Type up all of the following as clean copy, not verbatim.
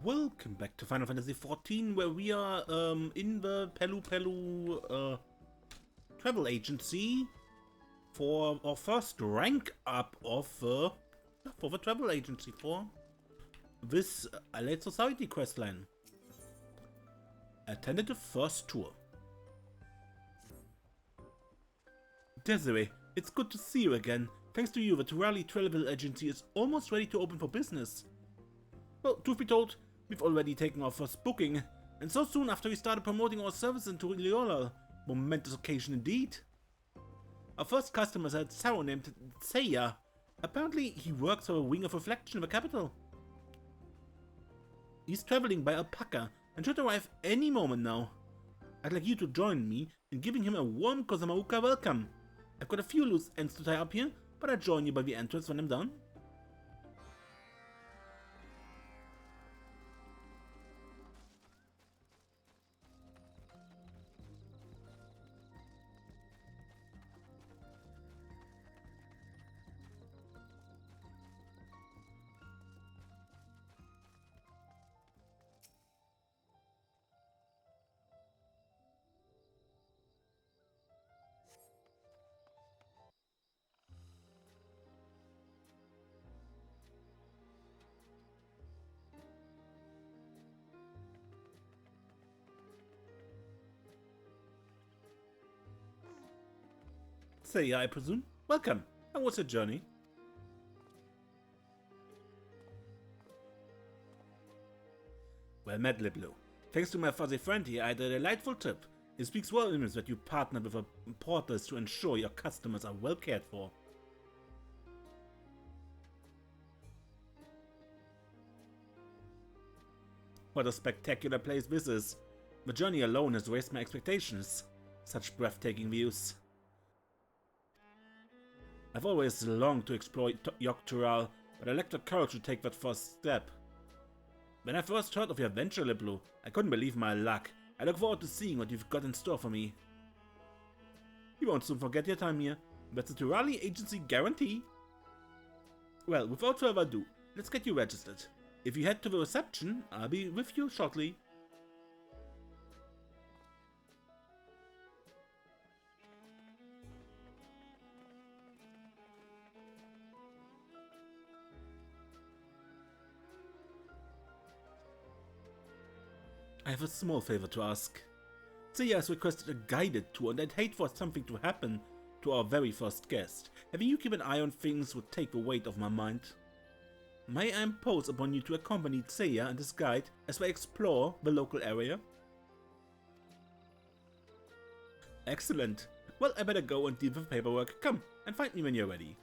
Welcome back to Final Fantasy XIV, where we are in the Pelu travel agency for our first rank up of for the travel agency for this A.Society questline. A tentative first tour. Desiree, it's good to see you again. Thanks to you, the Turali travel agency is almost ready to open for business. Well, truth be told, we've already taken our first booking, and so soon after we started promoting our services in Tural. Momentous occasion indeed. Our first customer is a Tsaro named Seiya. Apparently, he works for a wing of reflection in the capital. He's traveling by alpaca and should arrive any moment now. I'd like you to join me in giving him a warm Kozamauka welcome. I've got a few loose ends to tie up here, but I'll join you by the entrance when I'm done. Seiya, I presume? Welcome. How was your journey? Well met, Liplo. Thanks to my fuzzy friend here, I had a delightful trip. It speaks volumes that you partnered with porters to ensure your customers are well cared for. What a spectacular place this is. The journey alone has raised my expectations. Such breathtaking views. I've always longed to explore Tural, but I lacked the courage to take that first step. When I first heard of your venture, Liplo, I couldn't believe my luck. I look forward to seeing what you've got in store for me. You won't soon forget your time here. That's a Turali agency guarantee. Well, without further ado, let's get you registered. If you head to the reception, I'll be with you shortly. I have a small favor to ask. Seiya has requested a guided tour, and I'd hate for something to happen to our very first guest. Having you keep an eye on things would take the weight off my mind. May I impose upon you to accompany Seiya and his guide as we explore the local area? Excellent. Well, I better go and deal with paperwork. Come and find me when you're ready.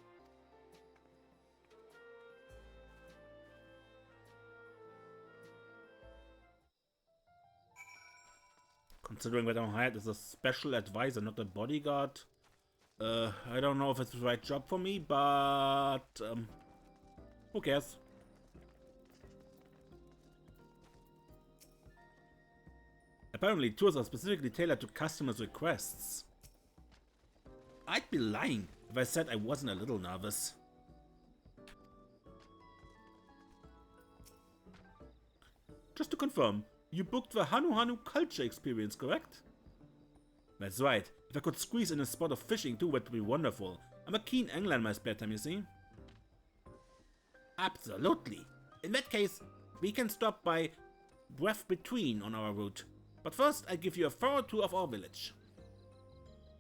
Considering that I'm hired as a special advisor, not a bodyguard, I don't know if it's the right job for me, but who cares? Apparently, tours are specifically tailored to customers' requests. I'd be lying if I said I wasn't a little nervous. Just to confirm, you booked the Hanu culture experience, correct? That's right. If I could squeeze in a spot of fishing too, that would be wonderful. I'm a keen angler in my spare time, you see. Absolutely. In that case, we can stop by Breath Between on our route. But first, I give you a thorough tour of our village.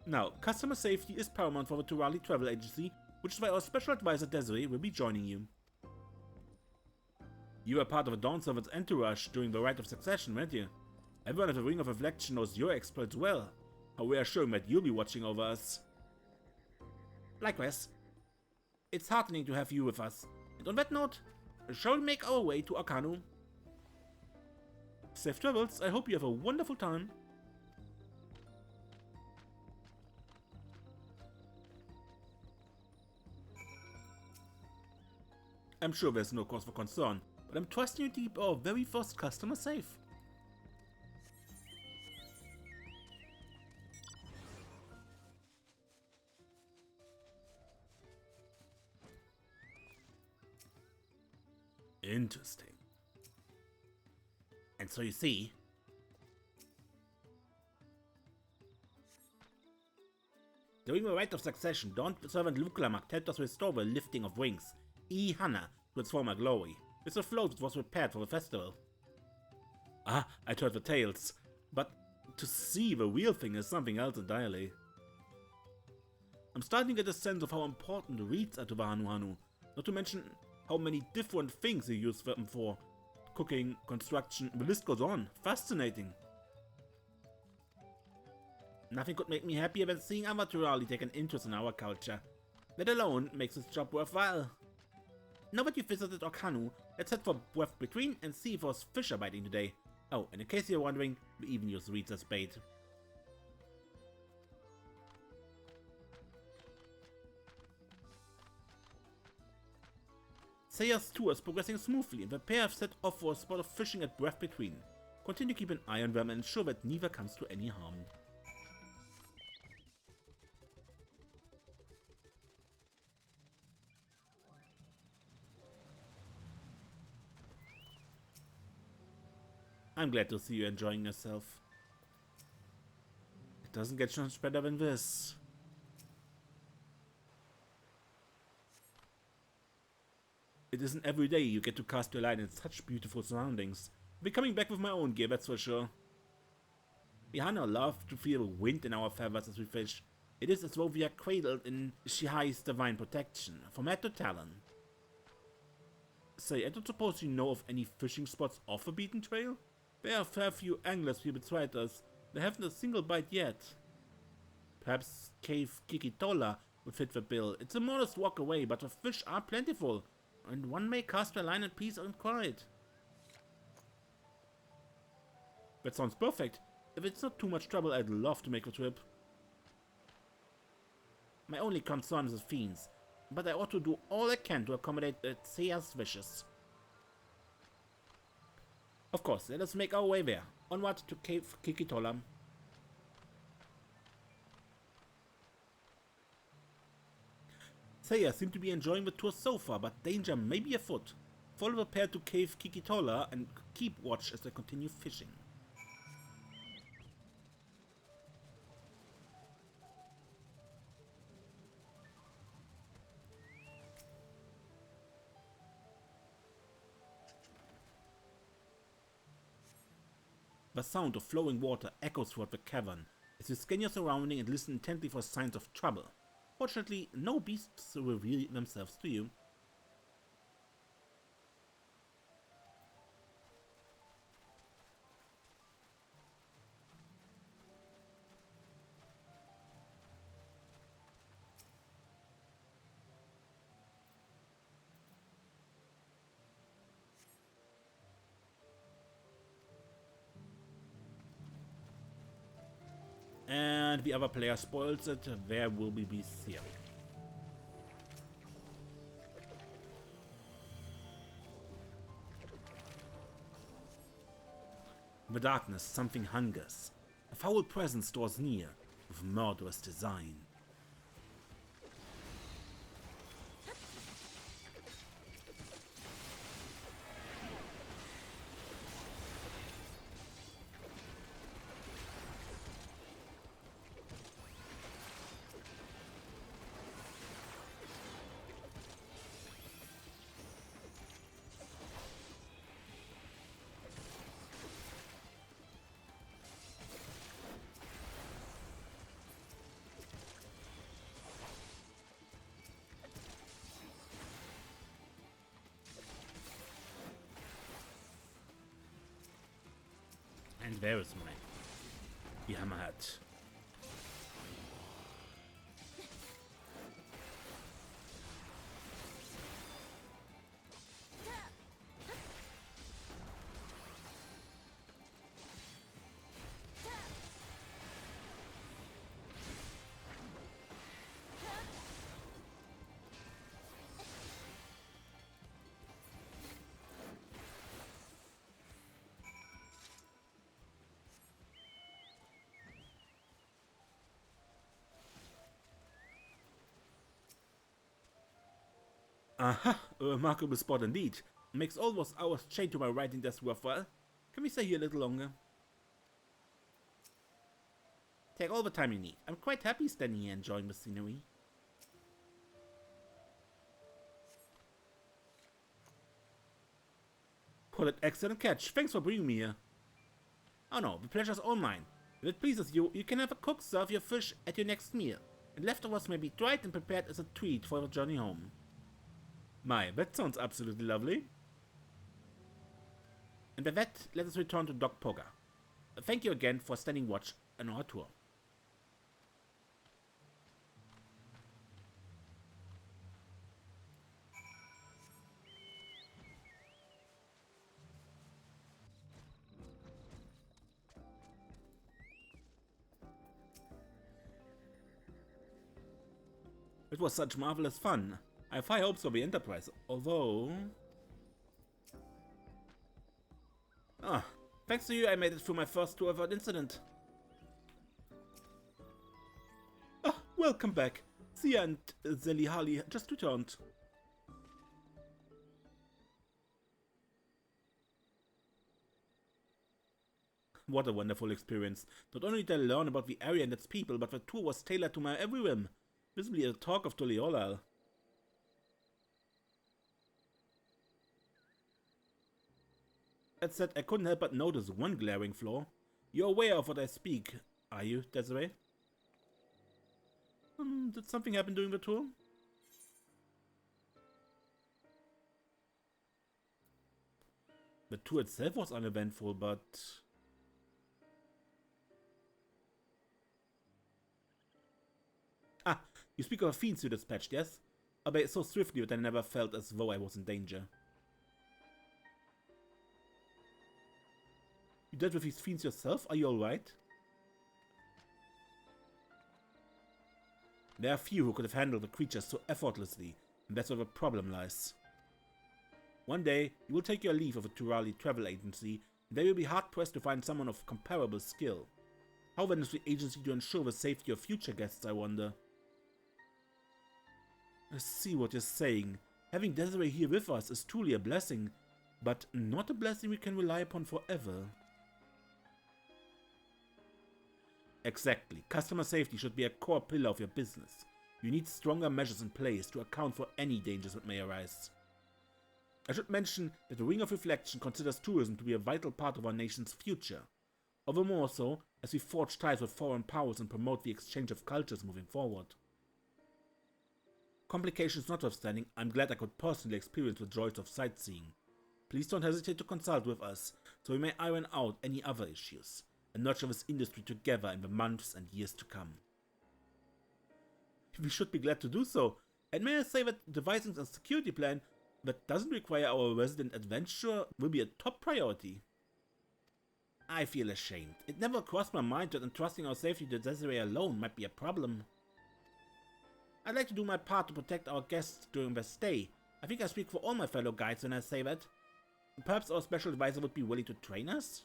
Now, customer safety is paramount for the Turali travel agency, which is why our special advisor Desiree will be joining you. You were part of a Dawn Servant's entourage during the Rite of Succession, weren't you? Everyone at the Ring of Reflection knows your exploits well. How reassuring that you'll be watching over us. Likewise. It's heartening to have you with us. And on that note, shall we make our way to Arkanu? Safe travels, I hope you have a wonderful time. I'm sure there's no cause for concern, but I'm trusting you to keep our very first customer safe. Interesting. And so you see... During the rite of succession, Dawn servant Luklamak helped us restore the lifting of wings, E. Hanna, to its former glory. With the float it was prepared for the festival. Ah, I'd heard the tales, but to see the real thing is something else entirely. I'm starting to get a sense of how important reeds are to the Hanu, not to mention how many different things they use them for. Cooking, construction, the list goes on. Fascinating. Nothing could make me happier than seeing other Turali take an interest in our culture. That alone makes this job worthwhile. Now that you've visited Okhanu, let's head for Breath Between and see if there's fish are biting today. Oh, and in case you're wondering, we even use reeds as bait. Saya's tour is progressing smoothly and the pair have set off for a spot of fishing at Breath Between. Continue to keep an eye on them and ensure that neither comes to any harm. I'm glad to see you enjoying yourself. It doesn't get much better than this. It isn't every day you get to cast your line in such beautiful surroundings. I'll be coming back with my own gear, that's for sure. We Hana love to feel the wind in our feathers as we fish. It is as though we are cradled in Shihai's divine protection, from head to talon. Say, I don't suppose you know of any fishing spots off the beaten trail? There are a fair few anglers here beside us. They haven't a single bite yet. Perhaps Cave Kikitola would fit the bill. It's a modest walk away, but the fish are plentiful, and one may cast their line in peace and quiet. That sounds perfect. If it's not too much trouble, I'd love to make the trip. My only concern is the fiends, but I ought to do all I can to accommodate Saya's wishes. Of course, let us make our way there. Onward to Cave Kikitola. Saya seemed to be enjoying the tour so far, but danger may be afoot. Follow the pair to Cave Kikitola and keep watch as they continue fishing. The sound of flowing water echoes throughout the cavern as you scan your surrounding and listen intently for signs of trouble. Fortunately, no beasts reveal themselves to you. And the other player spoils it, where will we be seeing? In the darkness, something hungers. A foul presence draws near, with murderous design. And there is my hammerhead. Aha, a remarkable spot indeed. Makes all those hours chained to my writing desk worthwhile. Can we stay here a little longer? Take all the time you need. I'm quite happy standing here enjoying the scenery. What an excellent catch. Thanks for bringing me here. Oh no, the pleasure's all mine. If it pleases you, you can have a cook serve your fish at your next meal. And leftovers may be dried and prepared as a treat for your journey home. My, that sounds absolutely lovely. And with that, let us return to Doc Poga. Thank you again for standing watch on our tour. It was such marvelous fun. I have high hopes for the Enterprise, although... Thanks to you, I made it through my first tour without incident. Welcome back. Sia and Zelihali just returned. What a wonderful experience. Not only did I learn about the area and its people, but the tour was tailored to my every whim. Visibly a talk of Tural. That said, I couldn't help but notice one glaring flaw. You're aware of what I speak, are you, Desiree? Did something happen during the tour? The tour itself was uneventful, but... You speak of fiends you dispatched, yes? Albeit so swiftly that I never felt as though I was in danger. You dealt with these fiends yourself? Are you alright? There are few who could have handled the creatures so effortlessly, and that's where the problem lies. One day, you will take your leave of a Turali travel agency, and they will be hard-pressed to find someone of comparable skill. How then is the agency to ensure the safety of future guests, I wonder? I see what you're saying. Having Desiree here with us is truly a blessing, but not a blessing we can rely upon forever. Exactly. Customer safety should be a core pillar of your business. You need stronger measures in place to account for any dangers that may arise. I should mention that the Ring of Reflection considers tourism to be a vital part of our nation's future. All the more so as we forge ties with foreign powers and promote the exchange of cultures moving forward. Complications notwithstanding, I'm glad I could personally experience the joys of sightseeing. Please don't hesitate to consult with us, so we may iron out any other issues, and nurture this industry together in the months and years to come. We should be glad to do so, and may I say that devising a security plan that doesn't require our resident adventurer will be a top priority. I feel ashamed. It never crossed my mind that entrusting our safety to Desiree alone might be a problem. I'd like to do my part to protect our guests during their stay. I think I speak for all my fellow guides when I say that. Perhaps our special advisor would be willing to train us?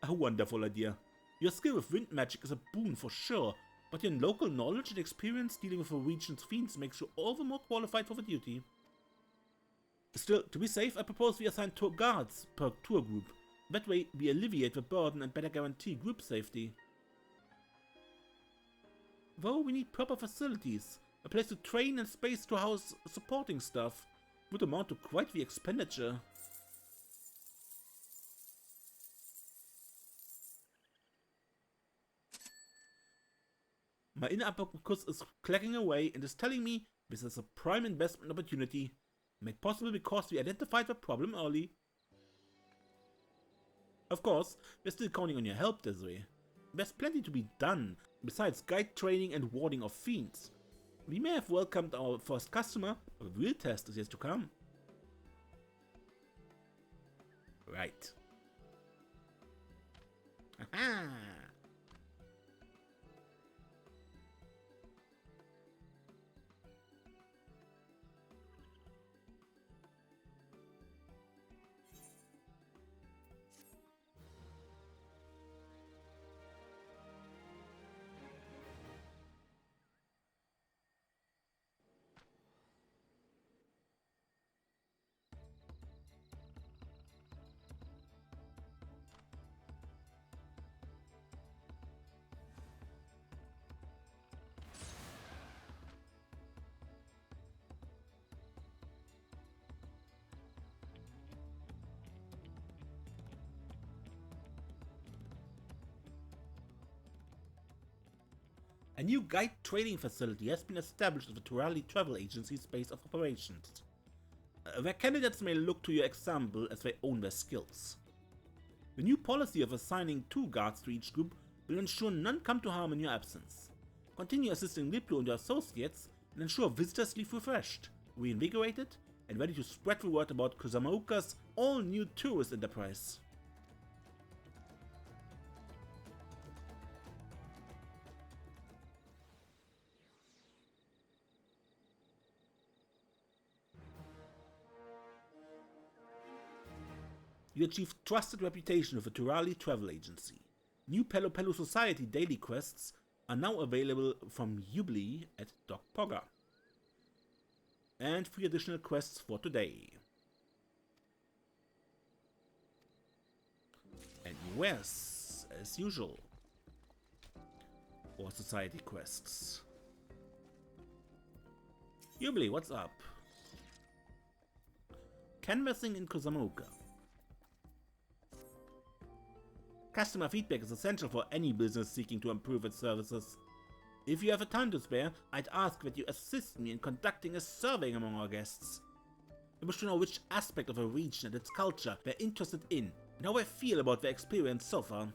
A wonderful idea. Your skill with wind magic is a boon for sure, but your local knowledge and experience dealing with the region's fiends makes you all the more qualified for the duty. Still, to be safe, I propose we assign tour guards per tour group. That way, we alleviate the burden and better guarantee group safety. Though we need proper facilities, a place to train and space to house supporting staff, would amount to quite the expenditure. My inner abacus is clacking away and is telling me this is a prime investment opportunity, made possible because we identified the problem early. Of course, we're still counting on your help, Desiree. There's plenty to be done, besides guide training and warding off fiends. We may have welcomed our first customer, but the real test is yet to come. Right. Aha! A new guide training facility has been established at the Turali travel agency's base of operations, where candidates may look to your example as they own their skills. The new policy of assigning 2 guards to each group will ensure none come to harm in your absence. Continue assisting Liplu and your associates and ensure visitors leave refreshed, reinvigorated, and ready to spread the word about Kusamaoka's all-new tourist enterprise. You achieve trusted reputation with the Turali travel agency. New A.Society daily quests are now available from Ubli at Doc Pogga. And 3 additional quests for today. And yes, as usual, A.Society quests. Ubli, what's up? Canvassing in Kusamaoka. Customer feedback is essential for any business seeking to improve its services. If you have a time to spare, I'd ask that you assist me in conducting a survey among our guests. I wish to know which aspect of a region and its culture they're interested in, and how they feel about their experience so far.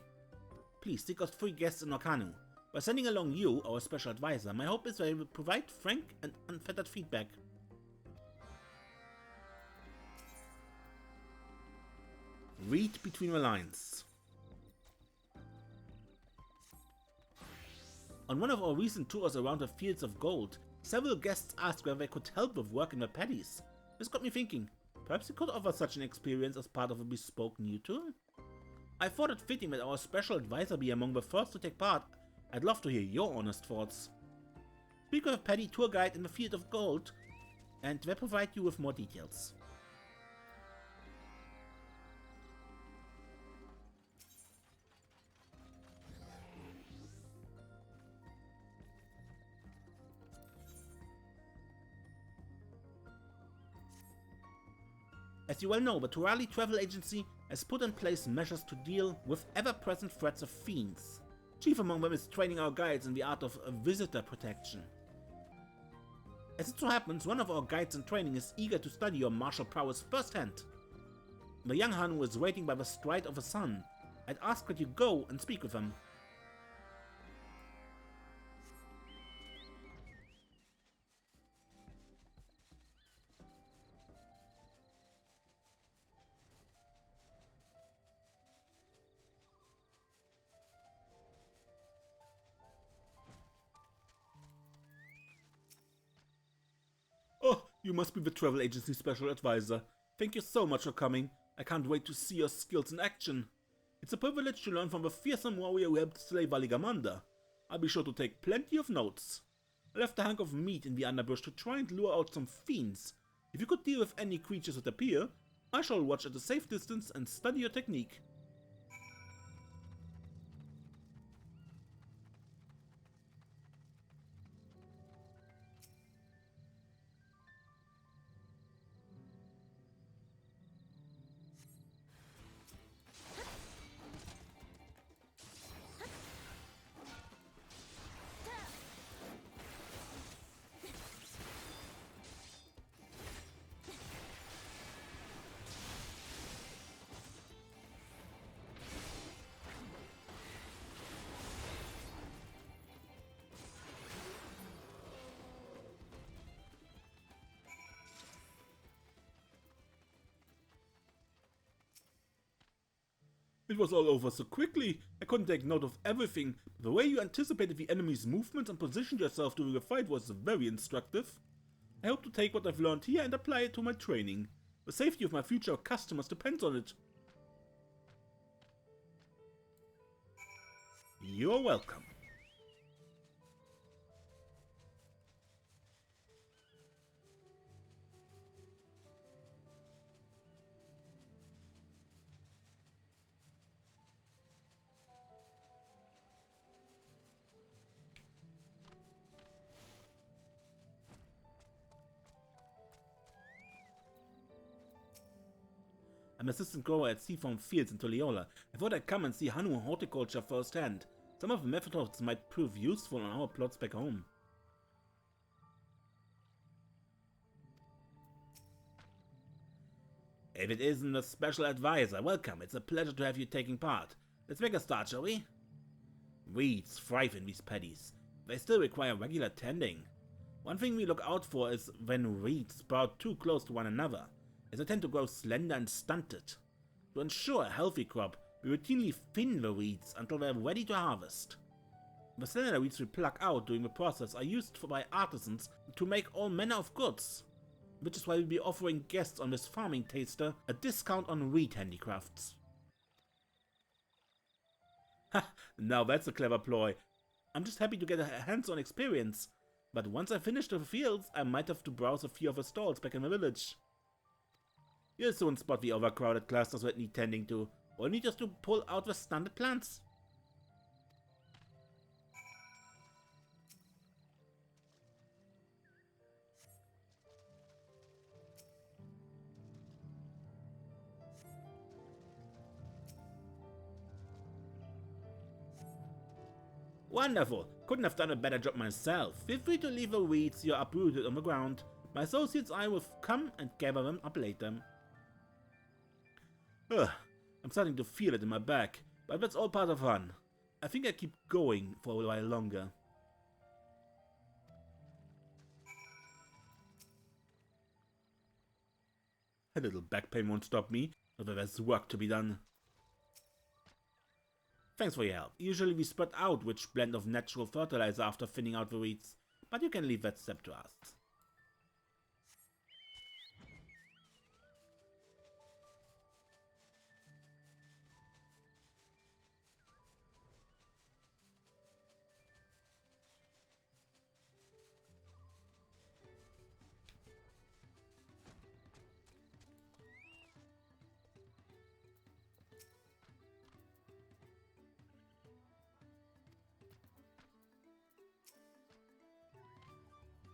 Please seek out 3 guests in Okanu. By sending along you, our special advisor, my hope is that they will provide frank and unfettered feedback. Read between the lines. On one of our recent tours around the fields of gold, several guests asked whether they could help with work in the paddies. This got me thinking, perhaps we could offer such an experience as part of a bespoke new tour? I thought it fitting that our special advisor be among the first to take part. I'd love to hear your honest thoughts. Speak with a paddy tour guide in the field of gold, and they'll provide you with more details. As you well know, the Turali Travel Agency has put in place measures to deal with ever-present threats of fiends. Chief among them is training our guides in the art of visitor protection. As it so happens, one of our guides in training is eager to study your martial prowess firsthand. The young Hanu is waiting by the stride of the sun. I'd ask that you go and speak with him. Oh, you must be the travel agency special advisor. Thank you so much for coming. I can't wait to see your skills in action. It's a privilege to learn from the fearsome warrior who helped slay Valigamanda. I'll be sure to take plenty of notes. I left a hunk of meat in the underbrush to try and lure out some fiends. If you could deal with any creatures that appear, I shall watch at a safe distance and study your technique. It was all over so quickly, I couldn't take note of everything. The way you anticipated the enemy's movements and positioned yourself during the fight was very instructive. I hope to take what I've learned here and apply it to my training. The safety of my future customers depends on it. You're welcome. I'm assistant grower at Seafoam Fields in Toliola. I thought I'd come and see Hanu horticulture firsthand. Some of the methods might prove useful on our plots back home. If it isn't a special advisor, welcome. It's a pleasure to have you taking part. Let's make a start, shall we? Weeds thrive in these paddies. They still require regular tending. One thing we look out for is when weeds sprout too close to one another, as they tend to grow slender and stunted. To ensure a healthy crop, we routinely thin the weeds until they're ready to harvest. The slender weeds we pluck out during the process are used by artisans to make all manner of goods, which is why we'll be offering guests on this farming taster a discount on weed handicrafts. Ha! Now that's a clever ploy. I'm just happy to get a hands-on experience, but once I finish the fields, I might have to browse a few of the stalls back in the village. You'll soon spot the overcrowded clusters that need tending to, or need just to pull out the stunted plants. Wonderful! Couldn't have done a better job myself. Feel free to leave the weeds you uprooted on the ground. My associates and I will come and gather them up later. Ugh, I'm starting to feel it in my back, but that's all part of fun. I think I keep going for a while longer. A little back pain won't stop me, but there's work to be done. Thanks for your help. Usually we spread out which blend of natural fertilizer after thinning out the weeds, but you can leave that step to us.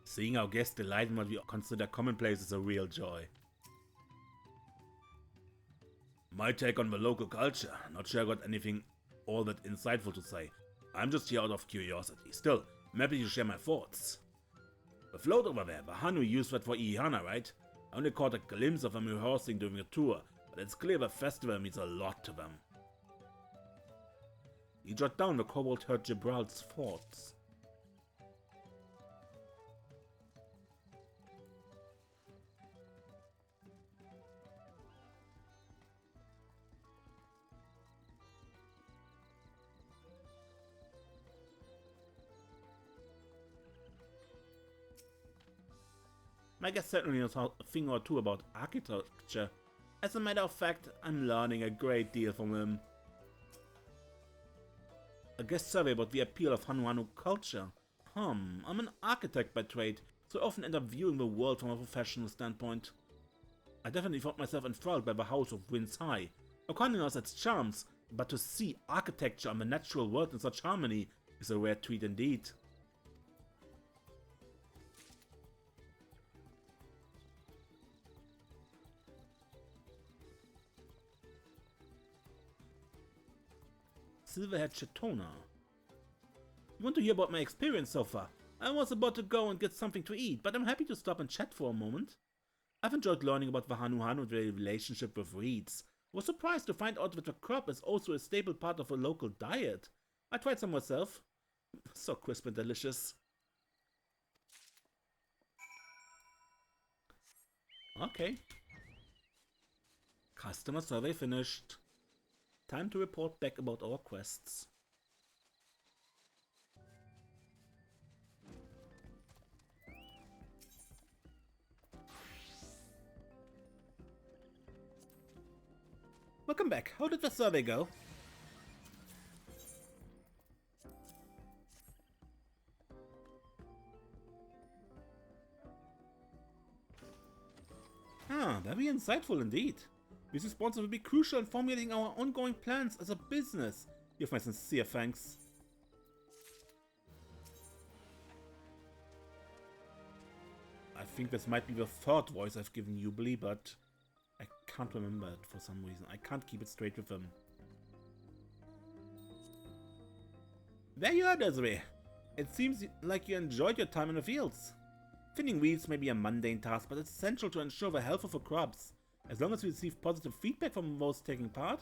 Seeing our guests delight in what we consider commonplace is a real joy. My take on the local culture, not sure I got anything all that insightful to say. I'm just here out of curiosity. Still, I'm happy to share my thoughts. The float over there, the Hanu used that for Ihana, right? I only caught a glimpse of them rehearsing during the tour, but it's clear the festival means a lot to them. He jot down the kobold heard Gibral's thoughts. My guest certainly knows a thing or two about architecture. As a matter of fact, I'm learning a great deal from him. A guest survey about the appeal of Hanuanu culture. I'm an architect by trade, so I often end up viewing the world from a professional standpoint. I definitely found myself enthralled by the House of Winds High. According to its charms, but to see architecture and the natural world in such harmony is a rare treat indeed. Silverhead Chetona. You want to hear about my experience so far? I was about to go and get something to eat, but I'm happy to stop and chat for a moment. I've enjoyed learning about the Hanu and their relationship with reeds. I was surprised to find out that the crop is also a staple part of a local diet. I tried some myself. So crisp and delicious. Okay. Customer survey finished. Time to report back about our quests. Welcome back. How did the survey go? Very insightful indeed. This response will be crucial in formulating our ongoing plans as a business. You have my sincere thanks. I think this might be the third voice I've given Ubli, but I can't remember it for some reason. I can't keep it straight with him. There you are, Desiree. It seems like you enjoyed your time in the fields. Thinning weeds may be a mundane task, but it's essential to ensure the health of the crops. As long as we receive positive feedback from those taking part,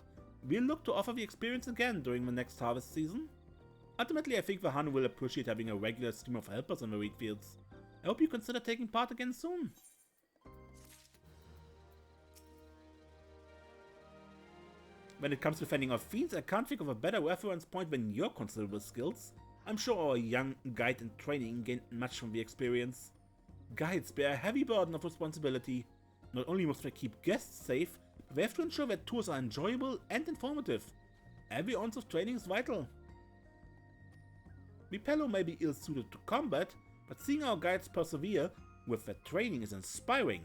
we'll look to offer the experience again during the next harvest season. Ultimately, I think the Hanu will appreciate having a regular stream of helpers in the wheat fields. I hope you consider taking part again soon. When it comes to fending off fiends, I can't think of a better reference point than your considerable skills. I'm sure our young guide in training gained much from the experience. Guides bear a heavy burden of responsibility. Not only must they keep guests safe, but they have to ensure that tours are enjoyable and informative. Every ounce of training is vital. Mipello may be ill-suited to combat, but seeing our guides persevere with their training is inspiring.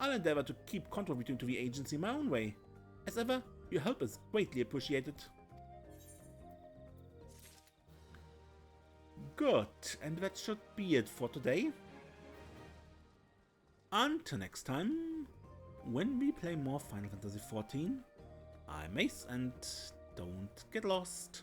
I'll endeavor to keep contributing to the agency my own way. As ever, your help is greatly appreciated. Good, and that should be it for today. Until next time, when we play more Final Fantasy XIV, I'm Ace, and don't get lost.